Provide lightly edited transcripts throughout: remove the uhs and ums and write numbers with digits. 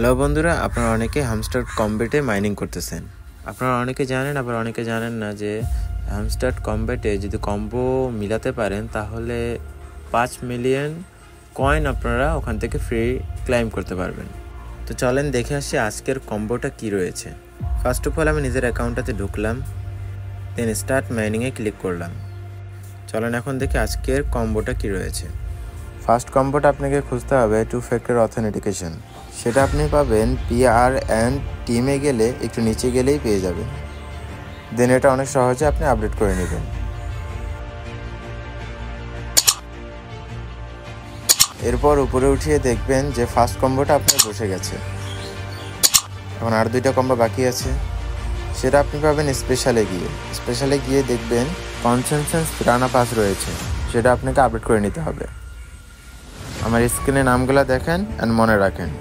Hello বন্ধুরা, আপনারা অনেকে হামস্টার কম্বেটে মাইনিং করতেছেন। আপনারা অনেকে জানেন, আবার অনেকে জানেন না যে হামস্টার কম্বেটে যদি কম্বো মিলাতে পারেন তাহলে 5 মিলিয়ন কয়েন আপনারা ওখান থেকে ফ্রি ক্লাইম করতে পারবেন। তো চলেন দেখে আসি আজকের কম্বোটা কি রয়েছে। ফার্স্ট অফ অল আমি নিজের অ্যাকাউন্টটাতে ঢুকলাম, দেন স্টার্ট মাইনিংয়ে ক্লিক করলাম। চলেন এখন দেখি আজকের কম্বোটা কি রয়েছে। ফার্স্ট কম্বোটা আপনাকে খুঁজতে হবে 2 ফ্যাক্টর অথেন্টিকেশন। সেটা আপনি পাবেন PRN টিমে গেলে, একটু নিচে গেলেই পেয়ে যাবেন। দেন এটা অনেক সহজে আপনি আপডেট করে নেবেন। এরপর উপরে উঠিয়ে দেখবেন যে ফার্স্ট কম্বোটা আপনার বসে গেছে। এখন আর 2টা কম্বো বাকি আছে, সেটা আপনি পাবেন স্পেশালে গিয়ে দেখবেন কনসেনসাস রানা পাস রয়েছে, সেটা আপনাকে আপডেট করে নিতে হবে। আমার স্ক্রিনে নামগুলো দেখেন অ্যান্ড মনে রাখেন।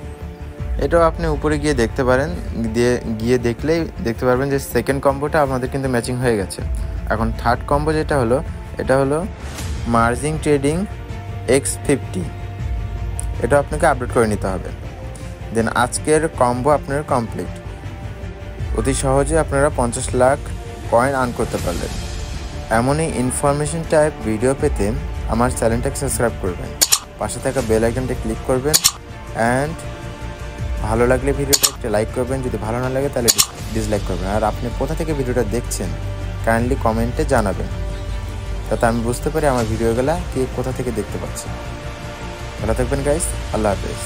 এটাও আপনি উপরে গিয়ে দেখতে পারেন, গিয়ে দেখলেই দেখতে পারবেন যে সেকেন্ড কম্বোটা আমাদের কিন্তু ম্যাচিং হয়ে গেছে। এখন থার্ড কম্বো যেটা হলো, এটা হলো মার্জিং ট্রেডিং X50, এটা আপনাকে আপডেট করে নিতে হবে। দেন আজকের কম্বো আপনার কমপ্লিট। অতি সহজে আপনারা 50 লাখ কয়েন আর্ন করতে পারলেন। এমনই ইনফরমেশন টাইপ ভিডিও পেতে আমার চ্যানেলটাকে সাবস্ক্রাইব করবেন, পাশে থাকা বেল আইকনটা ক্লিক করবেন, অ্যান্ড ভালো লাগলে ভিডিওটা একটা লাইক করবেন, যদি ভালো না লাগে তাহলে ডিসলাইক করবেন। আর আপনি কোথা থেকে ভিডিওটা দেখছেন কাইন্ডলি কমেন্টে জানাবেন, যাতে আমি বুঝতে পারি আমার ভিডিওগুলো কে কোথা থেকে দেখতে পাচ্ছেন। ভালো থাকবেন গাইস, আল্লাহ হাফেজ।